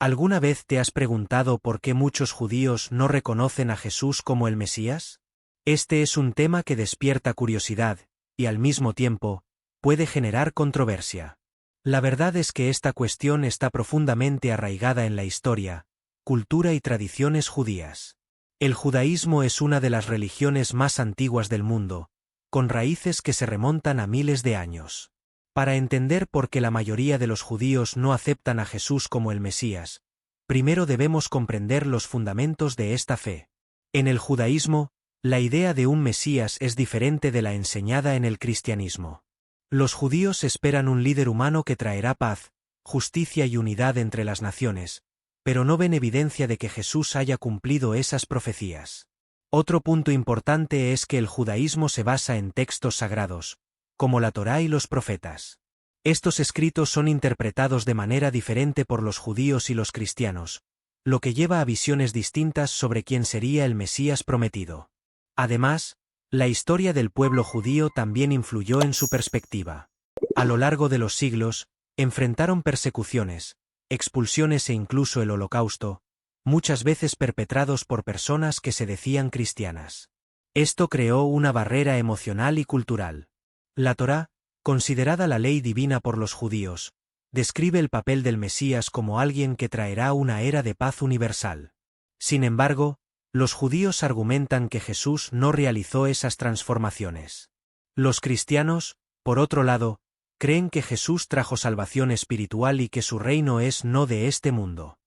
¿Alguna vez te has preguntado por qué muchos judíos no reconocen a Jesús como el Mesías? Este es un tema que despierta curiosidad, y al mismo tiempo, puede generar controversia. La verdad es que esta cuestión está profundamente arraigada en la historia, cultura y tradiciones judías. El judaísmo es una de las religiones más antiguas del mundo, con raíces que se remontan a miles de años. Para entender por qué la mayoría de los judíos no aceptan a Jesús como el Mesías, primero debemos comprender los fundamentos de esta fe. En el judaísmo, la idea de un Mesías es diferente de la enseñada en el cristianismo. Los judíos esperan un líder humano que traerá paz, justicia y unidad entre las naciones, pero no ven evidencia de que Jesús haya cumplido esas profecías. Otro punto importante es que el judaísmo se basa en textos sagrados, como la Torá y los profetas. Estos escritos son interpretados de manera diferente por los judíos y los cristianos, lo que lleva a visiones distintas sobre quién sería el Mesías prometido. Además, la historia del pueblo judío también influyó en su perspectiva. A lo largo de los siglos, enfrentaron persecuciones, expulsiones e incluso el Holocausto, muchas veces perpetrados por personas que se decían cristianas. Esto creó una barrera emocional y cultural. La Torá, considerada la ley divina por los judíos, describe el papel del Mesías como alguien que traerá una era de paz universal. Sin embargo, los judíos argumentan que Jesús no realizó esas transformaciones. Los cristianos, por otro lado, creen que Jesús trajo salvación espiritual y que su reino es no de este mundo.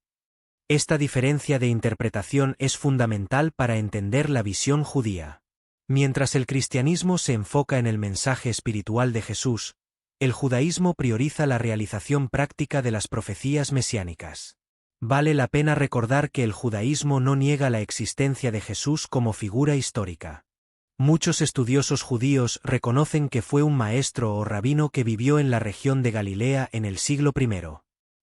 Esta diferencia de interpretación es fundamental para entender la visión judía. Mientras el cristianismo se enfoca en el mensaje espiritual de Jesús, el judaísmo prioriza la realización práctica de las profecías mesiánicas. Vale la pena recordar que el judaísmo no niega la existencia de Jesús como figura histórica. Muchos estudiosos judíos reconocen que fue un maestro o rabino que vivió en la región de Galilea en el siglo I.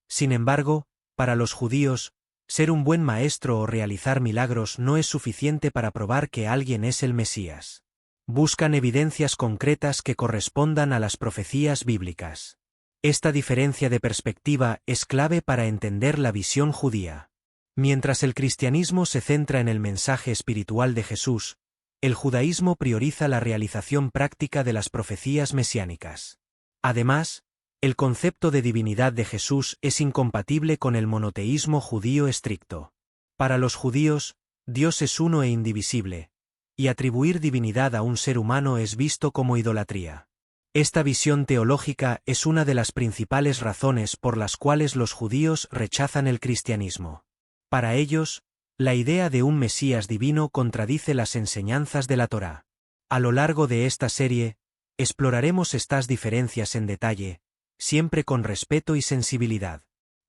Sin embargo, para los judíos, ser un buen maestro o realizar milagros no es suficiente para probar que alguien es el Mesías. Buscan evidencias concretas que correspondan a las profecías bíblicas. Esta diferencia de perspectiva es clave para entender la visión judía. Mientras el cristianismo se centra en el mensaje espiritual de Jesús, el judaísmo prioriza la realización práctica de las profecías mesiánicas. Además, el concepto de divinidad de Jesús es incompatible con el monoteísmo judío estricto. Para los judíos, Dios es uno e indivisible, y atribuir divinidad a un ser humano es visto como idolatría. Esta visión teológica es una de las principales razones por las cuales los judíos rechazan el cristianismo. Para ellos, la idea de un Mesías divino contradice las enseñanzas de la Torá. A lo largo de esta serie, exploraremos estas diferencias en detalle, siempre con respeto y sensibilidad.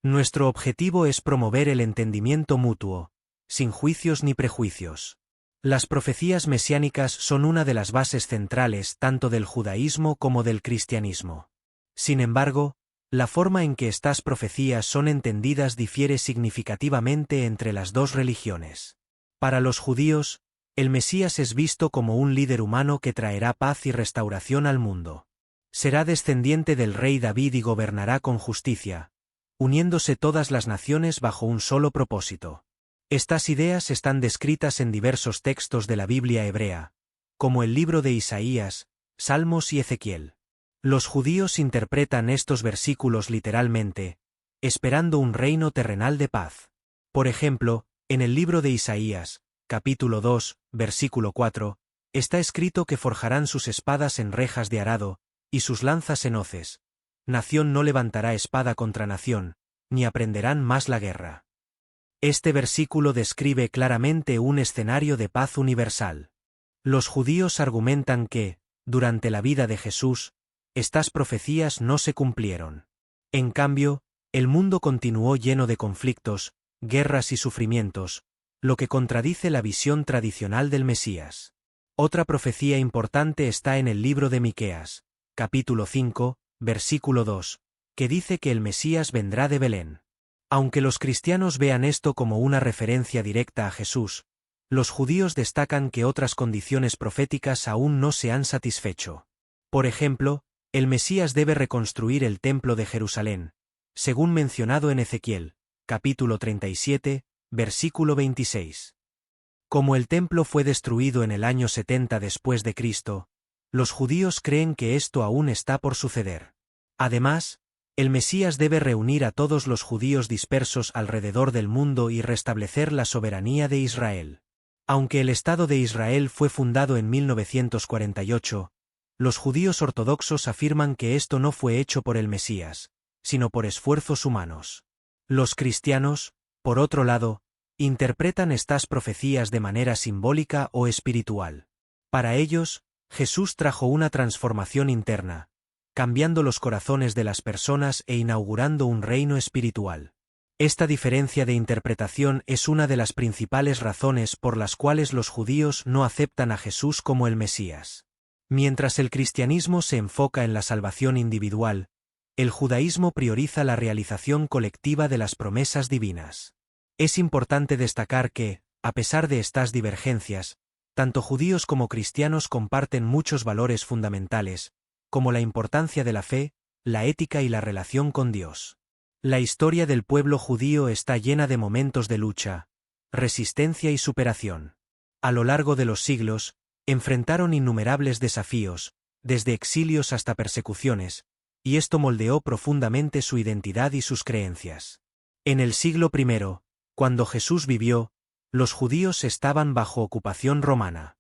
Nuestro objetivo es promover el entendimiento mutuo, sin juicios ni prejuicios. Las profecías mesiánicas son una de las bases centrales tanto del judaísmo como del cristianismo. Sin embargo, la forma en que estas profecías son entendidas difiere significativamente entre las dos religiones. Para los judíos, el Mesías es visto como un líder humano que traerá paz y restauración al mundo. Será descendiente del rey David y gobernará con justicia, uniéndose todas las naciones bajo un solo propósito. Estas ideas están descritas en diversos textos de la Biblia hebrea, como el libro de Isaías, Salmos y Ezequiel. Los judíos interpretan estos versículos literalmente, esperando un reino terrenal de paz. Por ejemplo, en el libro de Isaías, capítulo 2, versículo 4, está escrito que forjarán sus espadas en rejas de arado, y sus lanzas en hoces. Nación no levantará espada contra nación, ni aprenderán más la guerra. Este versículo describe claramente un escenario de paz universal. Los judíos argumentan que, durante la vida de Jesús, estas profecías no se cumplieron. En cambio, el mundo continuó lleno de conflictos, guerras y sufrimientos, lo que contradice la visión tradicional del Mesías. Otra profecía importante está en el libro de Miqueas, capítulo 5, versículo 2, que dice que el Mesías vendrá de Belén. Aunque los cristianos vean esto como una referencia directa a Jesús, los judíos destacan que otras condiciones proféticas aún no se han satisfecho. Por ejemplo, el Mesías debe reconstruir el templo de Jerusalén, según mencionado en Ezequiel, capítulo 37, versículo 26. Como el templo fue destruido en el año 70 después de Cristo, los judíos creen que esto aún está por suceder. Además, el Mesías debe reunir a todos los judíos dispersos alrededor del mundo y restablecer la soberanía de Israel. Aunque el Estado de Israel fue fundado en 1948, los judíos ortodoxos afirman que esto no fue hecho por el Mesías, sino por esfuerzos humanos. Los cristianos, por otro lado, interpretan estas profecías de manera simbólica o espiritual. Para ellos, Jesús trajo una transformación interna, cambiando los corazones de las personas e inaugurando un reino espiritual. Esta diferencia de interpretación es una de las principales razones por las cuales los judíos no aceptan a Jesús como el Mesías. Mientras el cristianismo se enfoca en la salvación individual, el judaísmo prioriza la realización colectiva de las promesas divinas. Es importante destacar que, a pesar de estas divergencias, tanto judíos como cristianos comparten muchos valores fundamentales, como la importancia de la fe, la ética y la relación con Dios. La historia del pueblo judío está llena de momentos de lucha, resistencia y superación. A lo largo de los siglos, enfrentaron innumerables desafíos, desde exilios hasta persecuciones, y esto moldeó profundamente su identidad y sus creencias. En el siglo I, cuando Jesús vivió, los judíos estaban bajo ocupación romana.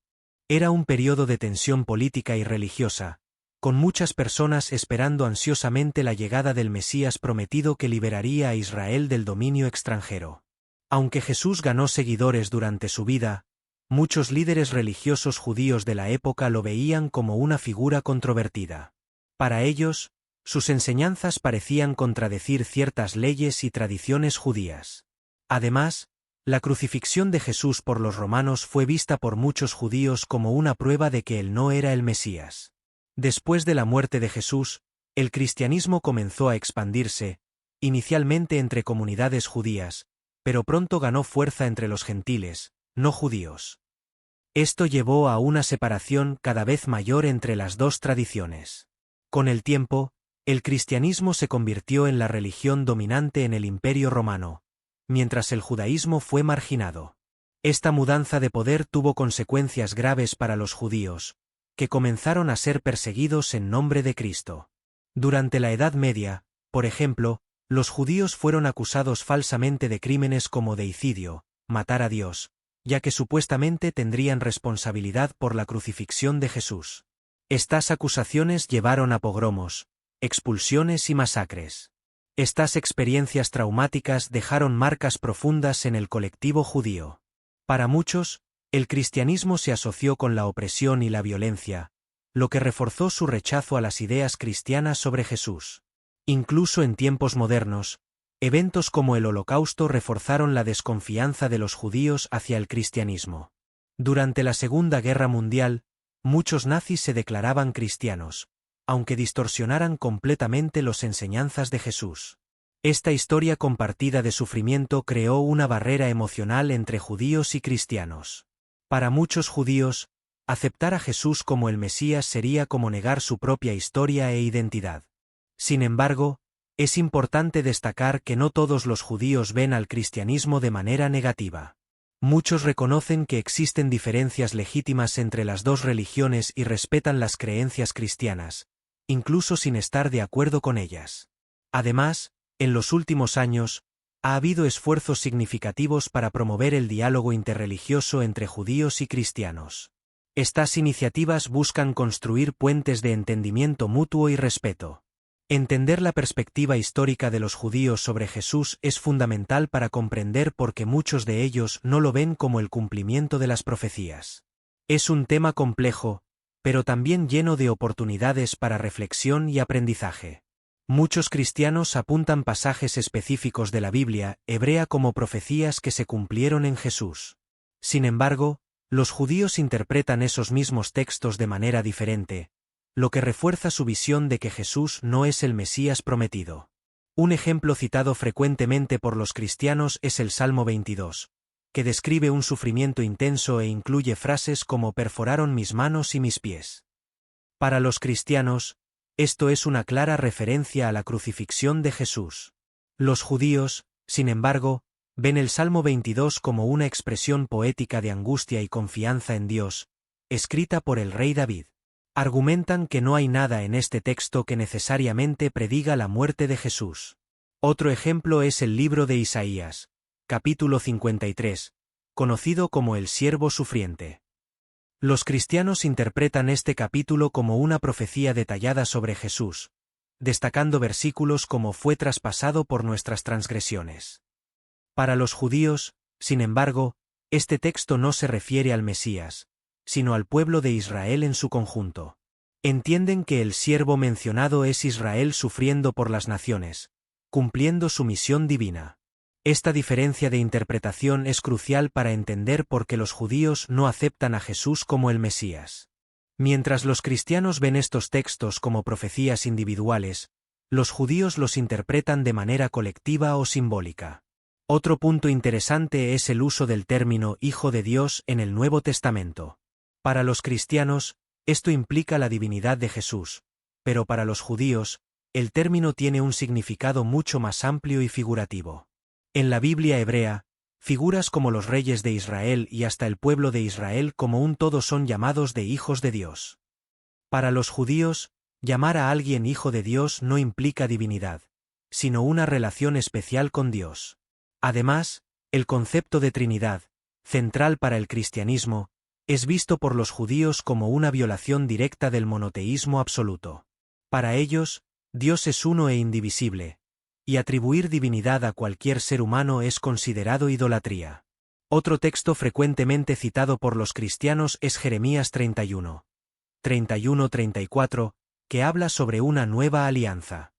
Era un periodo de tensión política y religiosa, con muchas personas esperando ansiosamente la llegada del Mesías prometido que liberaría a Israel del dominio extranjero. Aunque Jesús ganó seguidores durante su vida, muchos líderes religiosos judíos de la época lo veían como una figura controvertida. Para ellos, sus enseñanzas parecían contradecir ciertas leyes y tradiciones judías. Además, la crucifixión de Jesús por los romanos fue vista por muchos judíos como una prueba de que él no era el Mesías. Después de la muerte de Jesús, el cristianismo comenzó a expandirse, inicialmente entre comunidades judías, pero pronto ganó fuerza entre los gentiles, no judíos. Esto llevó a una separación cada vez mayor entre las dos tradiciones. Con el tiempo, el cristianismo se convirtió en la religión dominante en el Imperio Romano, mientras el judaísmo fue marginado. Esta mudanza de poder tuvo consecuencias graves para los judíos, que comenzaron a ser perseguidos en nombre de Cristo. Durante la Edad Media, por ejemplo, los judíos fueron acusados falsamente de crímenes como deicidio, matar a Dios, ya que supuestamente tendrían responsabilidad por la crucifixión de Jesús. Estas acusaciones llevaron a pogromos, expulsiones y masacres. Estas experiencias traumáticas dejaron marcas profundas en el colectivo judío. Para muchos, el cristianismo se asoció con la opresión y la violencia, lo que reforzó su rechazo a las ideas cristianas sobre Jesús. Incluso en tiempos modernos, eventos como el Holocausto reforzaron la desconfianza de los judíos hacia el cristianismo. Durante la Segunda Guerra Mundial, muchos nazis se declaraban cristianos, aunque distorsionaran completamente las enseñanzas de Jesús. Esta historia compartida de sufrimiento creó una barrera emocional entre judíos y cristianos. Para muchos judíos, aceptar a Jesús como el Mesías sería como negar su propia historia e identidad. Sin embargo, es importante destacar que no todos los judíos ven al cristianismo de manera negativa. Muchos reconocen que existen diferencias legítimas entre las dos religiones y respetan las creencias cristianas, incluso sin estar de acuerdo con ellas. Además, en los últimos años, ha habido esfuerzos significativos para promover el diálogo interreligioso entre judíos y cristianos. Estas iniciativas buscan construir puentes de entendimiento mutuo y respeto. Entender la perspectiva histórica de los judíos sobre Jesús es fundamental para comprender por qué muchos de ellos no lo ven como el cumplimiento de las profecías. Es un tema complejo, pero también lleno de oportunidades para reflexión y aprendizaje. Muchos cristianos apuntan pasajes específicos de la Biblia hebrea como profecías que se cumplieron en Jesús. Sin embargo, los judíos interpretan esos mismos textos de manera diferente, lo que refuerza su visión de que Jesús no es el Mesías prometido. Un ejemplo citado frecuentemente por los cristianos es el Salmo 22, que describe un sufrimiento intenso e incluye frases como perforaron mis manos y mis pies. Para los cristianos, esto es una clara referencia a la crucifixión de Jesús. Los judíos, Sin embargo, ven el Salmo 22 como una expresión poética de angustia y confianza en Dios, escrita por el rey David. Argumentan que no hay nada en este texto que necesariamente prediga la muerte de Jesús. Otro ejemplo es el libro de Isaías, capítulo 53, conocido como el siervo sufriente. Los cristianos interpretan este capítulo como una profecía detallada sobre Jesús, destacando versículos como fue traspasado por nuestras transgresiones. Para los judíos, sin embargo, este texto no se refiere al Mesías, sino al pueblo de Israel en su conjunto. Entienden que el siervo mencionado es Israel sufriendo por las naciones, cumpliendo su misión divina. Esta diferencia de interpretación es crucial para entender por qué los judíos no aceptan a Jesús como el Mesías. Mientras los cristianos ven estos textos como profecías individuales, los judíos los interpretan de manera colectiva o simbólica. Otro punto interesante es el uso del término Hijo de Dios en el Nuevo Testamento. Para los cristianos, esto implica la divinidad de Jesús, pero para los judíos, el término tiene un significado mucho más amplio y figurativo. En la Biblia hebrea, figuras como los reyes de Israel y hasta el pueblo de Israel como un todo son llamados de hijos de Dios. Para los judíos, llamar a alguien hijo de Dios no implica divinidad, sino una relación especial con Dios. Además, el concepto de Trinidad, central para el cristianismo, es visto por los judíos como una violación directa del monoteísmo absoluto. Para ellos, Dios es uno e indivisible, y atribuir divinidad a cualquier ser humano es considerado idolatría. Otro texto frecuentemente citado por los cristianos es Jeremías 31:34, que habla sobre una nueva alianza.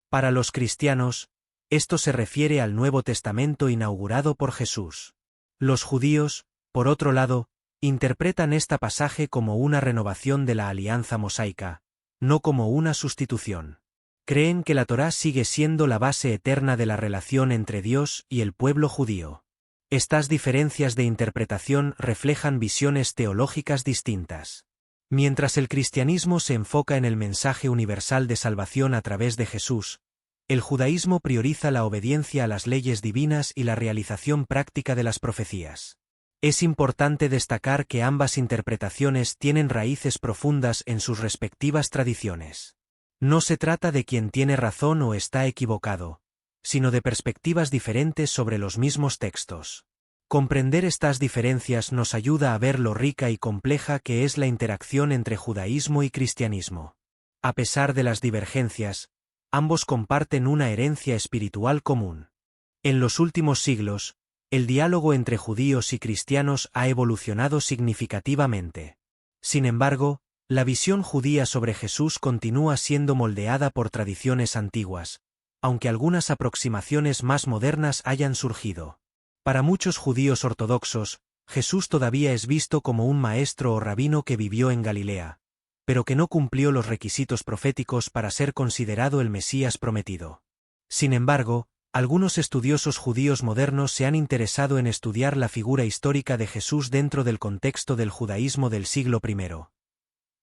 Para los cristianos, esto se refiere al Nuevo Testamento inaugurado por Jesús. Los judíos, por otro lado, interpretan este pasaje como una renovación de la alianza mosaica, no como una sustitución. Creen que la Torá sigue siendo la base eterna de la relación entre Dios y el pueblo judío. Estas diferencias de interpretación reflejan visiones teológicas distintas. Mientras el cristianismo se enfoca en el mensaje universal de salvación a través de Jesús, el judaísmo prioriza la obediencia a las leyes divinas y la realización práctica de las profecías. Es importante destacar que ambas interpretaciones tienen raíces profundas en sus respectivas tradiciones. No se trata de quien tiene razón o está equivocado, sino de perspectivas diferentes sobre los mismos textos. Comprender estas diferencias nos ayuda a ver lo rica y compleja que es la interacción entre judaísmo y cristianismo. A pesar de las divergencias, ambos comparten una herencia espiritual común. En los últimos siglos, el diálogo entre judíos y cristianos ha evolucionado significativamente. Sin embargo, la visión judía sobre Jesús continúa siendo moldeada por tradiciones antiguas, aunque algunas aproximaciones más modernas hayan surgido. Para muchos judíos ortodoxos, Jesús todavía es visto como un maestro o rabino que vivió en Galilea, pero que no cumplió los requisitos proféticos para ser considerado el Mesías prometido. Sin embargo, algunos estudiosos judíos modernos se han interesado en estudiar la figura histórica de Jesús dentro del contexto del judaísmo del siglo I.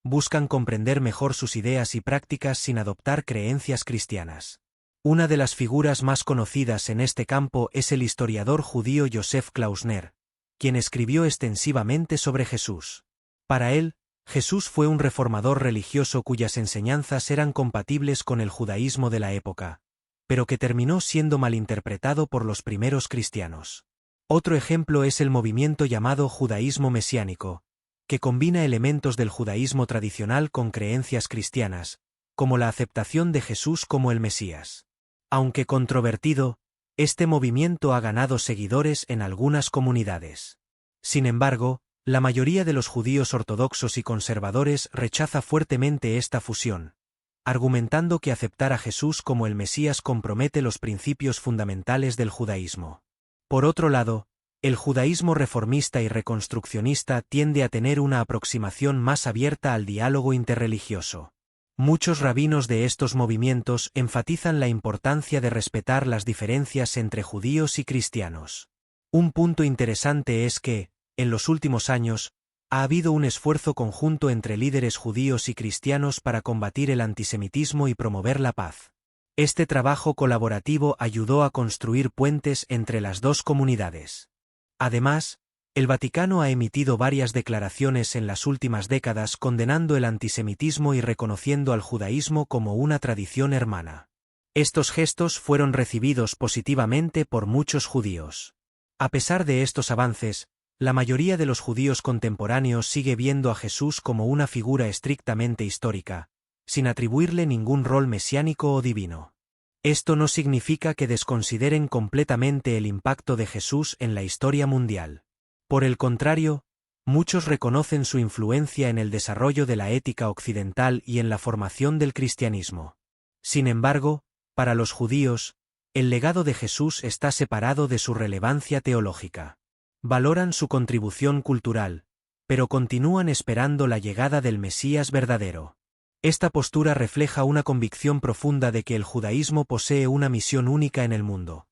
Buscan comprender mejor sus ideas y prácticas sin adoptar creencias cristianas. Una de las figuras más conocidas en este campo es el historiador judío Joseph Klausner, quien escribió extensivamente sobre Jesús. Para él, Jesús fue un reformador religioso cuyas enseñanzas eran compatibles con el judaísmo de la época, pero que terminó siendo malinterpretado por los primeros cristianos. Otro ejemplo es el movimiento llamado judaísmo mesiánico, que combina elementos del judaísmo tradicional con creencias cristianas, como la aceptación de Jesús como el Mesías. Aunque controvertido, este movimiento ha ganado seguidores en algunas comunidades. Sin embargo, la mayoría de los judíos ortodoxos y conservadores rechaza fuertemente esta fusión, argumentando que aceptar a Jesús como el Mesías compromete los principios fundamentales del judaísmo. Por otro lado, el judaísmo reformista y reconstruccionista tiende a tener una aproximación más abierta al diálogo interreligioso. Muchos rabinos de estos movimientos enfatizan la importancia de respetar las diferencias entre judíos y cristianos. Un punto interesante es que, en los últimos años, ha habido un esfuerzo conjunto entre líderes judíos y cristianos para combatir el antisemitismo y promover la paz. Este trabajo colaborativo ayudó a construir puentes entre las dos comunidades. Además, el Vaticano ha emitido varias declaraciones en las últimas décadas condenando el antisemitismo y reconociendo al judaísmo como una tradición hermana. Estos gestos fueron recibidos positivamente por muchos judíos. A pesar de estos avances, la mayoría de los judíos contemporáneos sigue viendo a Jesús como una figura estrictamente histórica, sin atribuirle ningún rol mesiánico o divino. Esto no significa que desconsideren completamente el impacto de Jesús en la historia mundial. Por el contrario, muchos reconocen su influencia en el desarrollo de la ética occidental y en la formación del cristianismo. Sin embargo, para los judíos, el legado de Jesús está separado de su relevancia teológica. Valoran su contribución cultural, pero continúan esperando la llegada del Mesías verdadero. Esta postura refleja una convicción profunda de que el judaísmo posee una misión única en el mundo: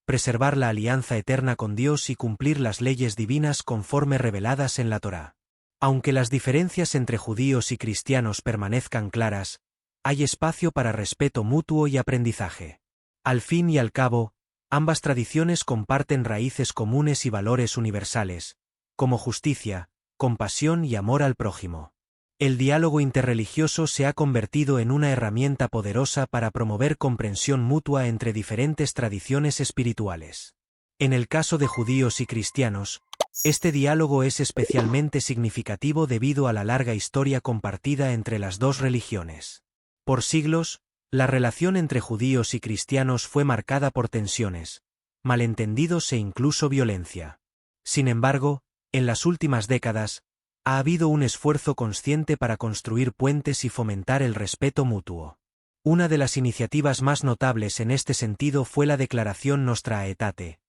preservar la alianza eterna con Dios y cumplir las leyes divinas conforme reveladas en la Torá. Aunque las diferencias entre judíos y cristianos permanezcan claras, hay espacio para respeto mutuo y aprendizaje. Al fin y al cabo, ambas tradiciones comparten raíces comunes y valores universales, como justicia, compasión y amor al prójimo. El diálogo interreligioso se ha convertido en una herramienta poderosa para promover comprensión mutua entre diferentes tradiciones espirituales. En el caso de judíos y cristianos, este diálogo es especialmente significativo debido a la larga historia compartida entre las dos religiones. Por siglos, la relación entre judíos y cristianos fue marcada por tensiones, malentendidos e incluso violencia. Sin embargo, en las últimas décadas, ha habido un esfuerzo consciente para construir puentes y fomentar el respeto mutuo. Una de las iniciativas más notables en este sentido fue la Declaración Nostra Aetate,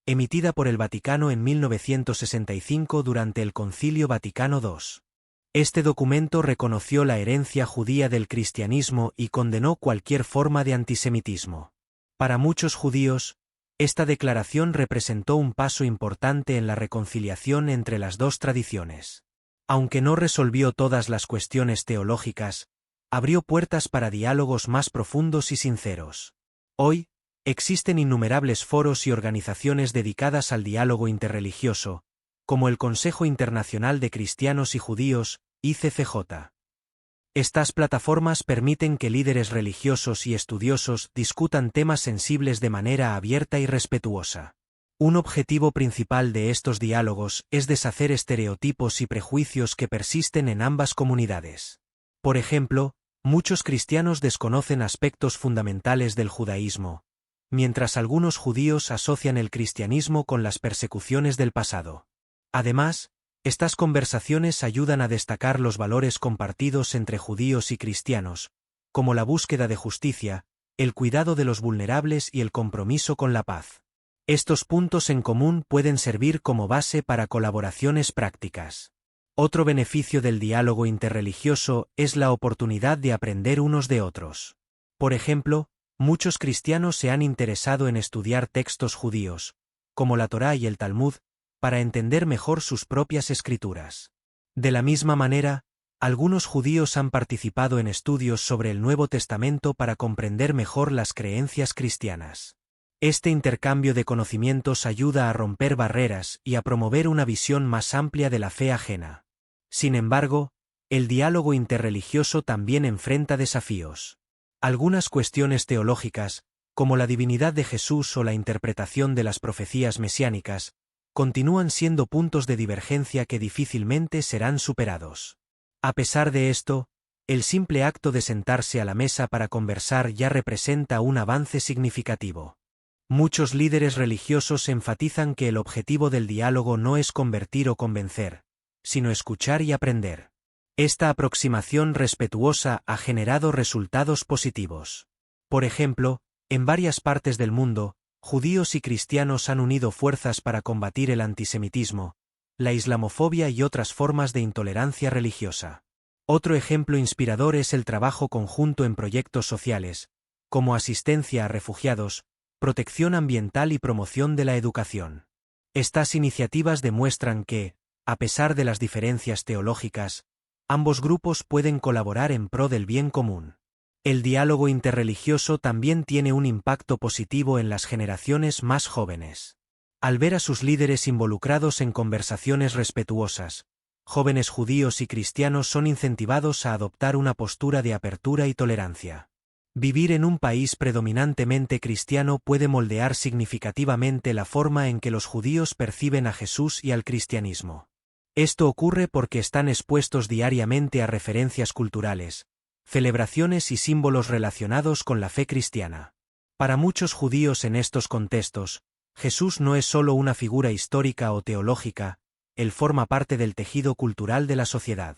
emitida por el Vaticano en 1965 durante el Concilio Vaticano II. Este documento reconoció la herencia judía del cristianismo y condenó cualquier forma de antisemitismo. Para muchos judíos, esta declaración representó un paso importante en la reconciliación entre las dos tradiciones. Aunque no resolvió todas las cuestiones teológicas, abrió puertas para diálogos más profundos y sinceros. Hoy, existen innumerables foros y organizaciones dedicadas al diálogo interreligioso, como el Consejo Internacional de Cristianos y Judíos, ICCJ. Estas plataformas permiten que líderes religiosos y estudiosos discutan temas sensibles de manera abierta y respetuosa. Un objetivo principal de estos diálogos es deshacer estereotipos y prejuicios que persisten en ambas comunidades. Por ejemplo, muchos cristianos desconocen aspectos fundamentales del judaísmo, mientras algunos judíos asocian el cristianismo con las persecuciones del pasado. Además, estas conversaciones ayudan a destacar los valores compartidos entre judíos y cristianos, como la búsqueda de justicia, el cuidado de los vulnerables y el compromiso con la paz. Estos puntos en común pueden servir como base para colaboraciones prácticas. Otro beneficio del diálogo interreligioso es la oportunidad de aprender unos de otros. Por ejemplo, muchos cristianos se han interesado en estudiar textos judíos, como la Torá y el Talmud, para entender mejor sus propias escrituras. De la misma manera, algunos judíos han participado en estudios sobre el Nuevo Testamento para comprender mejor las creencias cristianas. Este intercambio de conocimientos ayuda a romper barreras y a promover una visión más amplia de la fe ajena. Sin embargo, el diálogo interreligioso también enfrenta desafíos. Algunas cuestiones teológicas, como la divinidad de Jesús o la interpretación de las profecías mesiánicas, continúan siendo puntos de divergencia que difícilmente serán superados. A pesar de esto, el simple acto de sentarse a la mesa para conversar ya representa un avance significativo. Muchos líderes religiosos enfatizan que el objetivo del diálogo no es convertir o convencer, sino escuchar y aprender. Esta aproximación respetuosa ha generado resultados positivos. Por ejemplo, en varias partes del mundo, judíos y cristianos han unido fuerzas para combatir el antisemitismo, la islamofobia y otras formas de intolerancia religiosa. Otro ejemplo inspirador es el trabajo conjunto en proyectos sociales, como asistencia a refugiados, protección ambiental y promoción de la educación. Estas iniciativas demuestran que, a pesar de las diferencias teológicas, ambos grupos pueden colaborar en pro del bien común. El diálogo interreligioso también tiene un impacto positivo en las generaciones más jóvenes. Al ver a sus líderes involucrados en conversaciones respetuosas, jóvenes judíos y cristianos son incentivados a adoptar una postura de apertura y tolerancia. Vivir en un país predominantemente cristiano puede moldear significativamente la forma en que los judíos perciben a Jesús y al cristianismo. Esto ocurre porque están expuestos diariamente a referencias culturales, celebraciones y símbolos relacionados con la fe cristiana. Para muchos judíos en estos contextos, Jesús no es solo una figura histórica o teológica, él forma parte del tejido cultural de la sociedad.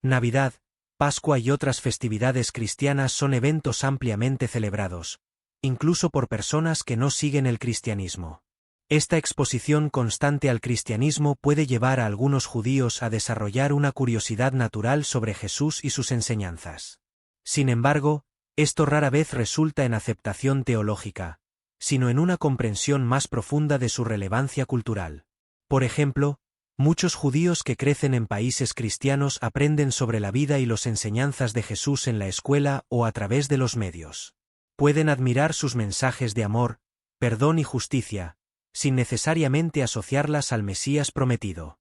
Navidad, Pascua y otras festividades cristianas son eventos ampliamente celebrados, incluso por personas que no siguen el cristianismo. Esta exposición constante al cristianismo puede llevar a algunos judíos a desarrollar una curiosidad natural sobre Jesús y sus enseñanzas. Sin embargo, esto rara vez resulta en aceptación teológica, sino en una comprensión más profunda de su relevancia cultural. Por ejemplo, muchos judíos que crecen en países cristianos aprenden sobre la vida y las enseñanzas de Jesús en la escuela o a través de los medios. Pueden admirar sus mensajes de amor, perdón y justicia, sin necesariamente asociarlas al Mesías prometido.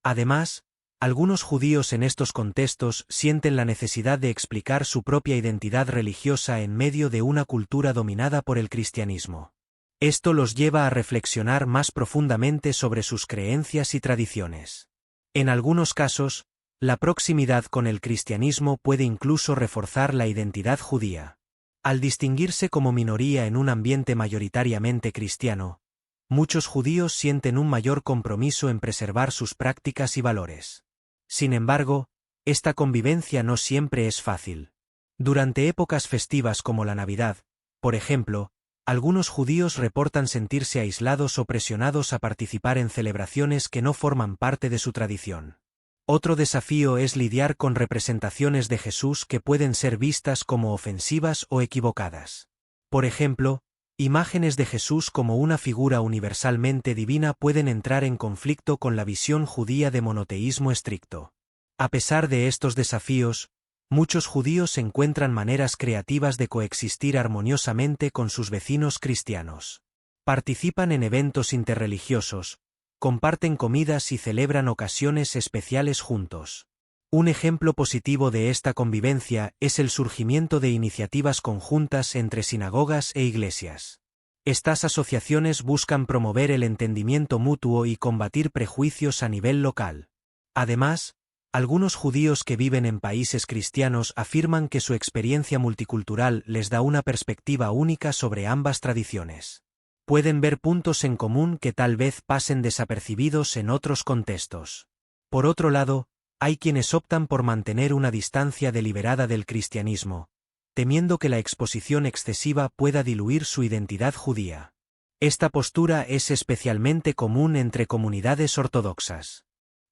Además, algunos judíos en estos contextos sienten la necesidad de explicar su propia identidad religiosa en medio de una cultura dominada por el cristianismo. Esto los lleva a reflexionar más profundamente sobre sus creencias y tradiciones. En algunos casos, la proximidad con el cristianismo puede incluso reforzar la identidad judía. Al distinguirse como minoría en un ambiente mayoritariamente cristiano, muchos judíos sienten un mayor compromiso en preservar sus prácticas y valores. Sin embargo, esta convivencia no siempre es fácil. Durante épocas festivas como la Navidad, por ejemplo, algunos judíos reportan sentirse aislados o presionados a participar en celebraciones que no forman parte de su tradición. Otro desafío es lidiar con representaciones de Jesús que pueden ser vistas como ofensivas o equivocadas. Por ejemplo, imágenes de Jesús como una figura universalmente divina pueden entrar en conflicto con la visión judía de monoteísmo estricto. A pesar de estos desafíos, muchos judíos encuentran maneras creativas de coexistir armoniosamente con sus vecinos cristianos. Participan en eventos interreligiosos, comparten comidas y celebran ocasiones especiales juntos. Un ejemplo positivo de esta convivencia es el surgimiento de iniciativas conjuntas entre sinagogas e iglesias. Estas asociaciones buscan promover el entendimiento mutuo y combatir prejuicios a nivel local. Además, algunos judíos que viven en países cristianos afirman que su experiencia multicultural les da una perspectiva única sobre ambas tradiciones. Pueden ver puntos en común que tal vez pasen desapercibidos en otros contextos. Por otro lado, hay quienes optan por mantener una distancia deliberada del cristianismo, temiendo que la exposición excesiva pueda diluir su identidad judía. Esta postura es especialmente común entre comunidades ortodoxas.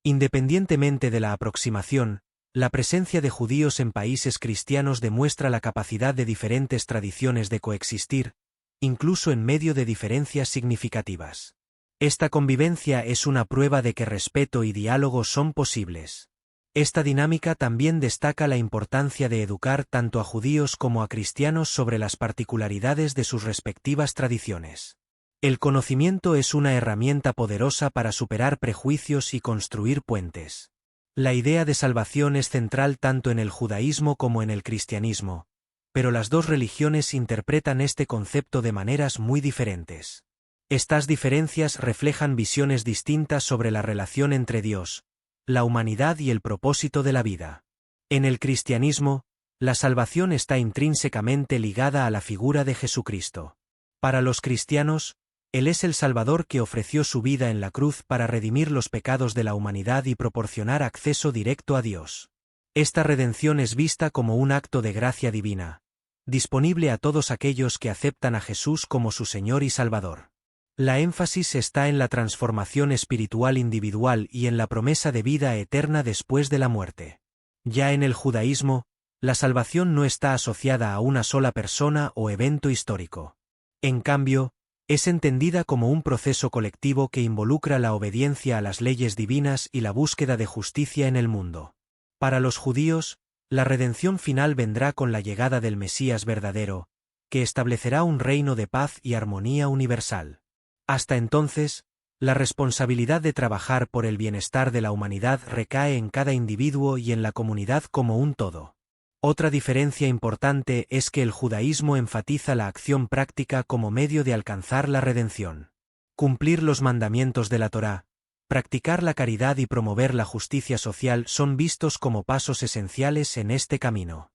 Independientemente de la aproximación, la presencia de judíos en países cristianos demuestra la capacidad de diferentes tradiciones de coexistir, incluso en medio de diferencias significativas. Esta convivencia es una prueba de que respeto y diálogo son posibles. Esta dinámica también destaca la importancia de educar tanto a judíos como a cristianos sobre las particularidades de sus respectivas tradiciones. El conocimiento es una herramienta poderosa para superar prejuicios y construir puentes. La idea de salvación es central tanto en el judaísmo como en el cristianismo, pero las dos religiones interpretan este concepto de maneras muy diferentes. Estas diferencias reflejan visiones distintas sobre la relación entre Dios, la humanidad y el propósito de la vida. En el cristianismo, la salvación está intrínsecamente ligada a la figura de Jesucristo. Para los cristianos, Él es el Salvador que ofreció su vida en la cruz para redimir los pecados de la humanidad y proporcionar acceso directo a Dios. Esta redención es vista como un acto de gracia divina, disponible a todos aquellos que aceptan a Jesús como su Señor y Salvador. La énfasis está en la transformación espiritual individual y en la promesa de vida eterna después de la muerte. Ya en el judaísmo, la salvación no está asociada a una sola persona o evento histórico. En cambio, es entendida como un proceso colectivo que involucra la obediencia a las leyes divinas y la búsqueda de justicia en el mundo. Para los judíos, La redención final vendrá con la llegada del Mesías verdadero, que establecerá un reino de paz y armonía universal. Hasta entonces, la responsabilidad de trabajar por el bienestar de la humanidad recae en cada individuo y en la comunidad como un todo. Otra diferencia importante es que el judaísmo enfatiza la acción práctica como medio de alcanzar la redención. Cumplir los mandamientos de la Torá, practicar la caridad y promover la justicia social son vistos como pasos esenciales en este camino.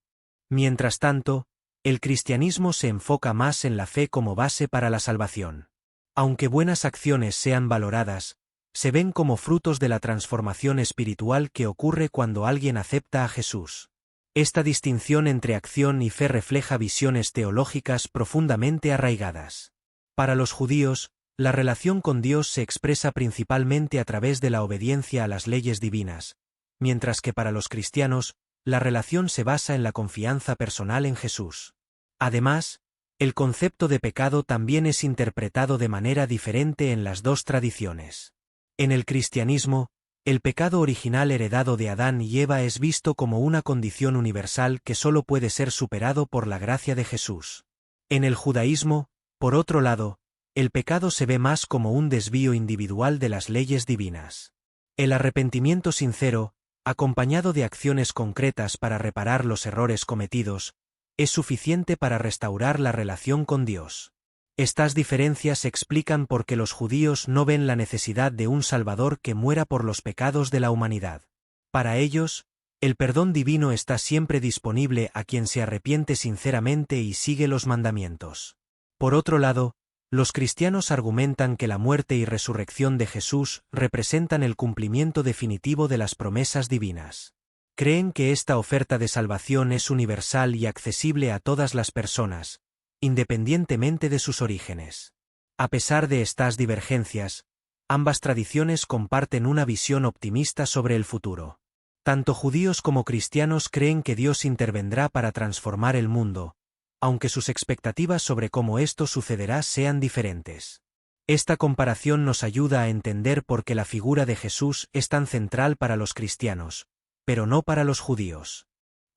Mientras tanto, el cristianismo se enfoca más en la fe como base para la salvación. Aunque buenas acciones sean valoradas, se ven como frutos de la transformación espiritual que ocurre cuando alguien acepta a Jesús. Esta distinción entre acción y fe refleja visiones teológicas profundamente arraigadas. Para los judíos, la relación con Dios se expresa principalmente a través de la obediencia a las leyes divinas, mientras que para los cristianos, la relación se basa en la confianza personal en Jesús. Además, el concepto de pecado también es interpretado de manera diferente en las dos tradiciones. En el cristianismo, el pecado original heredado de Adán y Eva es visto como una condición universal que solo puede ser superado por la gracia de Jesús. En el judaísmo, por otro lado, el pecado se ve más como un desvío individual de las leyes divinas. El arrepentimiento sincero, acompañado de acciones concretas para reparar los errores cometidos, es suficiente para restaurar la relación con Dios. Estas diferencias explican por qué los judíos no ven la necesidad de un Salvador que muera por los pecados de la humanidad. Para ellos, el perdón divino está siempre disponible a quien se arrepiente sinceramente y sigue los mandamientos. Por otro lado, los cristianos argumentan que la muerte y resurrección de Jesús representan el cumplimiento definitivo de las promesas divinas. Creen que esta oferta de salvación es universal y accesible a todas las personas, independientemente de sus orígenes. A pesar de estas divergencias, ambas tradiciones comparten una visión optimista sobre el futuro. Tanto judíos como cristianos creen que Dios intervendrá para transformar el mundo, aunque sus expectativas sobre cómo esto sucederá sean diferentes. Esta comparación nos ayuda a entender por qué la figura de Jesús es tan central para los cristianos, pero no para los judíos.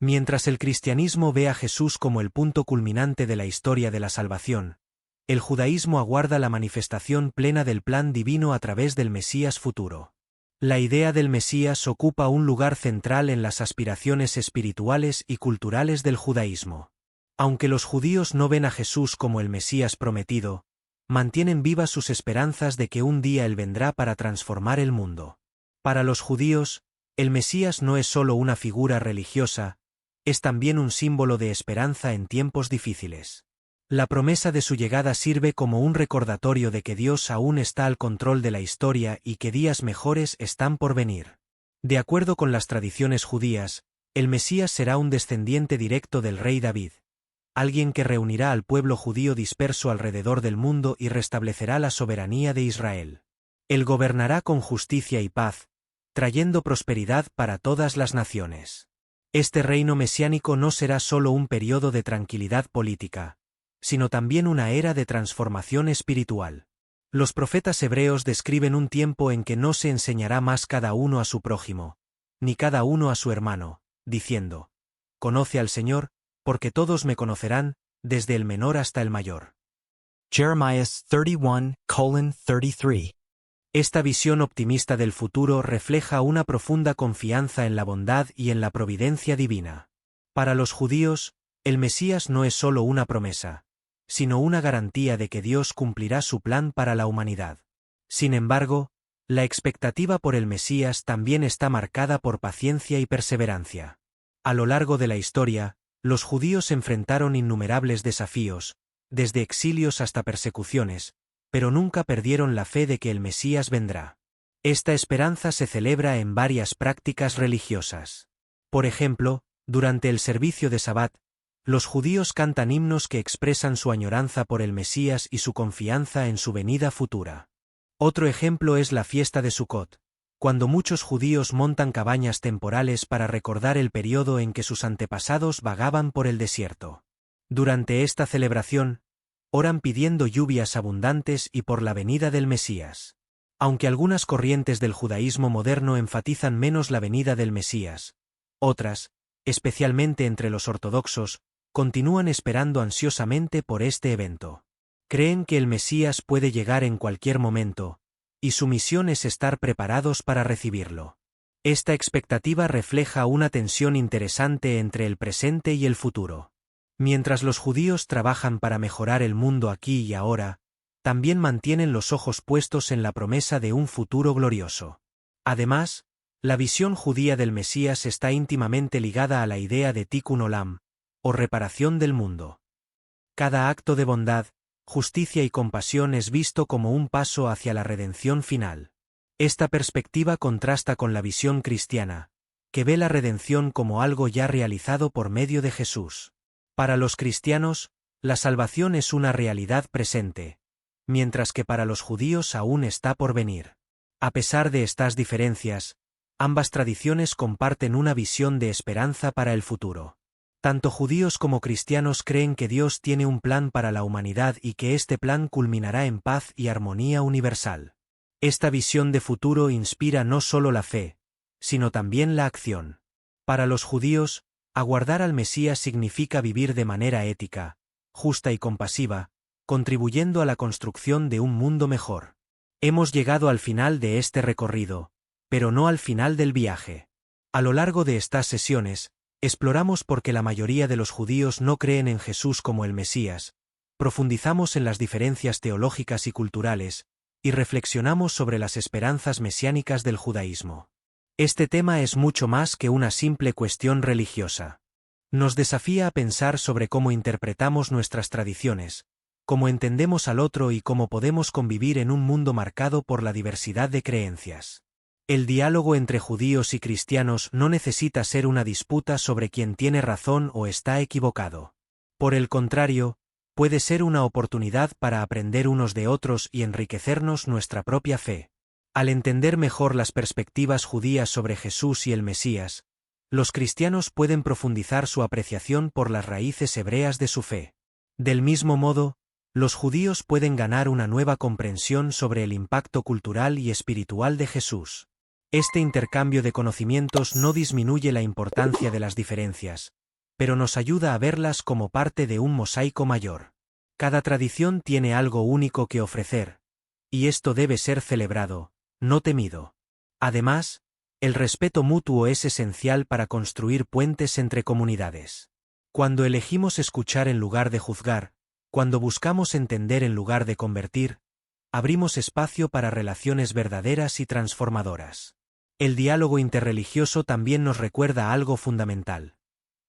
Mientras el cristianismo ve a Jesús como el punto culminante de la historia de la salvación, el judaísmo aguarda la manifestación plena del plan divino a través del Mesías futuro. La idea del Mesías ocupa un lugar central en las aspiraciones espirituales y culturales del judaísmo. Aunque los judíos no ven a Jesús como el Mesías prometido, mantienen vivas sus esperanzas de que un día Él vendrá para transformar el mundo. Para los judíos, el Mesías no es solo una figura religiosa, es también un símbolo de esperanza en tiempos difíciles. La promesa de su llegada sirve como un recordatorio de que Dios aún está al control de la historia y que días mejores están por venir. De acuerdo con las tradiciones judías, el Mesías será un descendiente directo del rey David, alguien que reunirá al pueblo judío disperso alrededor del mundo y restablecerá la soberanía de Israel. Él gobernará con justicia y paz, trayendo prosperidad para todas las naciones. Este reino mesiánico no será solo un periodo de tranquilidad política, sino también una era de transformación espiritual. Los profetas hebreos describen un tiempo en que no se enseñará más cada uno a su prójimo, ni cada uno a su hermano, diciendo: «Conoce al Señor, porque todos me conocerán, desde el menor hasta el mayor». Jeremías 31:33. Esta visión optimista del futuro refleja una profunda confianza en la bondad y en la providencia divina. Para los judíos, el Mesías no es solo una promesa, sino una garantía de que Dios cumplirá su plan para la humanidad. Sin embargo, la expectativa por el Mesías también está marcada por paciencia y perseverancia. A lo largo de la historia, los judíos enfrentaron innumerables desafíos, desde exilios hasta persecuciones, pero nunca perdieron la fe de que el Mesías vendrá. Esta esperanza se celebra en varias prácticas religiosas. Por ejemplo, durante el servicio de Sabbat, los judíos cantan himnos que expresan su añoranza por el Mesías y su confianza en su venida futura. Otro ejemplo es la fiesta de Sucot, cuando muchos judíos montan cabañas temporales para recordar el periodo en que sus antepasados vagaban por el desierto. Durante esta celebración, oran pidiendo lluvias abundantes y por la venida del Mesías. Aunque algunas corrientes del judaísmo moderno enfatizan menos la venida del Mesías, otras, especialmente entre los ortodoxos, continúan esperando ansiosamente por este evento. Creen que el Mesías puede llegar en cualquier momento, y su misión es estar preparados para recibirlo. Esta expectativa refleja una tensión interesante entre el presente y el futuro. Mientras los judíos trabajan para mejorar el mundo aquí y ahora, también mantienen los ojos puestos en la promesa de un futuro glorioso. Además, la visión judía del Mesías está íntimamente ligada a la idea de Tikkun Olam, o reparación del mundo. Cada acto de bondad, justicia y compasión es visto como un paso hacia la redención final. Esta perspectiva contrasta con la visión cristiana, que ve la redención como algo ya realizado por medio de Jesús. Para los cristianos, la salvación es una realidad presente, mientras que para los judíos aún está por venir. A pesar de estas diferencias, ambas tradiciones comparten una visión de esperanza para el futuro. Tanto judíos como cristianos creen que Dios tiene un plan para la humanidad y que este plan culminará en paz y armonía universal. Esta visión de futuro inspira no solo la fe, sino también la acción. Para los judíos, aguardar al Mesías significa vivir de manera ética, justa y compasiva, contribuyendo a la construcción de un mundo mejor. Hemos llegado al final de este recorrido, pero no al final del viaje. A lo largo de estas sesiones, exploramos por qué la mayoría de los judíos no creen en Jesús como el Mesías, profundizamos en las diferencias teológicas y culturales, y reflexionamos sobre las esperanzas mesiánicas del judaísmo. Este tema es mucho más que una simple cuestión religiosa. Nos desafía a pensar sobre cómo interpretamos nuestras tradiciones, cómo entendemos al otro y cómo podemos convivir en un mundo marcado por la diversidad de creencias. El diálogo entre judíos y cristianos no necesita ser una disputa sobre quién tiene razón o está equivocado. Por el contrario, puede ser una oportunidad para aprender unos de otros y enriquecernos nuestra propia fe. Al entender mejor las perspectivas judías sobre Jesús y el Mesías, los cristianos pueden profundizar su apreciación por las raíces hebreas de su fe. Del mismo modo, los judíos pueden ganar una nueva comprensión sobre el impacto cultural y espiritual de Jesús. Este intercambio de conocimientos no disminuye la importancia de las diferencias, pero nos ayuda a verlas como parte de un mosaico mayor. Cada tradición tiene algo único que ofrecer, y esto debe ser celebrado, no temido. Además, el respeto mutuo es esencial para construir puentes entre comunidades. Cuando elegimos escuchar en lugar de juzgar, cuando buscamos entender en lugar de convertir, abrimos espacio para relaciones verdaderas y transformadoras. El diálogo interreligioso también nos recuerda algo fundamental.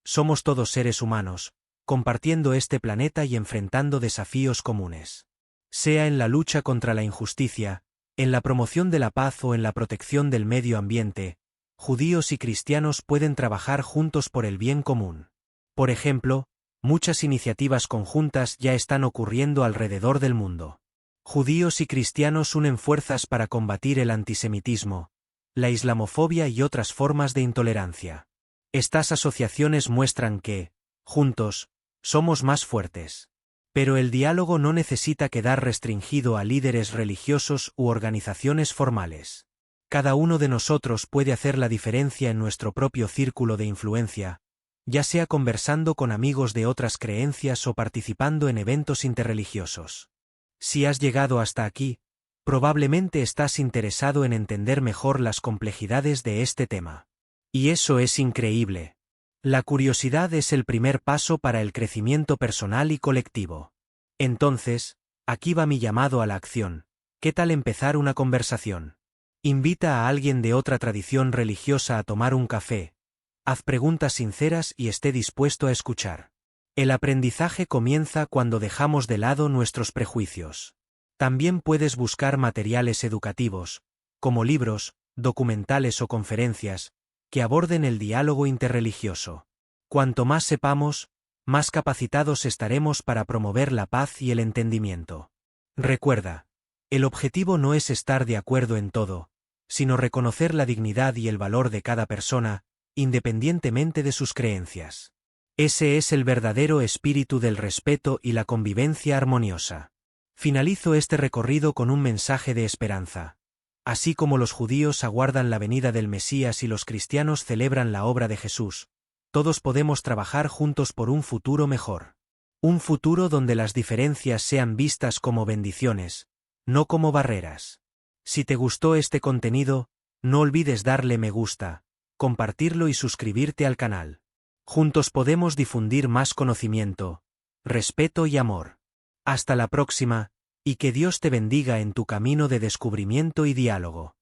Somos todos seres humanos, compartiendo este planeta y enfrentando desafíos comunes. Sea en la lucha contra la injusticia, en la promoción de la paz o en la protección del medio ambiente, judíos y cristianos pueden trabajar juntos por el bien común. Por ejemplo, muchas iniciativas conjuntas ya están ocurriendo alrededor del mundo. Judíos y cristianos unen fuerzas para combatir el antisemitismo, la islamofobia y otras formas de intolerancia. Estas asociaciones muestran que, juntos, somos más fuertes. Pero el diálogo no necesita quedar restringido a líderes religiosos u organizaciones formales. Cada uno de nosotros puede hacer la diferencia en nuestro propio círculo de influencia, ya sea conversando con amigos de otras creencias o participando en eventos interreligiosos. Si has llegado hasta aquí, probablemente estás interesado en entender mejor las complejidades de este tema. Y eso es increíble. La curiosidad es el primer paso para el crecimiento personal y colectivo. Entonces, aquí va mi llamado a la acción. ¿Qué tal empezar una conversación? Invita a alguien de otra tradición religiosa a tomar un café. Haz preguntas sinceras y esté dispuesto a escuchar. El aprendizaje comienza cuando dejamos de lado nuestros prejuicios. También puedes buscar materiales educativos, como libros, documentales o conferencias, que aborden el diálogo interreligioso. Cuanto más sepamos, más capacitados estaremos para promover la paz y el entendimiento. Recuerda, el objetivo no es estar de acuerdo en todo, sino reconocer la dignidad y el valor de cada persona, independientemente de sus creencias. Ese es el verdadero espíritu del respeto y la convivencia armoniosa. Finalizo este recorrido con un mensaje de esperanza. Así como los judíos aguardan la venida del Mesías y los cristianos celebran la obra de Jesús, todos podemos trabajar juntos por un futuro mejor. Un futuro donde las diferencias sean vistas como bendiciones, no como barreras. Si te gustó este contenido, no olvides darle me gusta, compartirlo y suscribirte al canal. Juntos podemos difundir más conocimiento, respeto y amor. Hasta la próxima, y que Dios te bendiga en tu camino de descubrimiento y diálogo.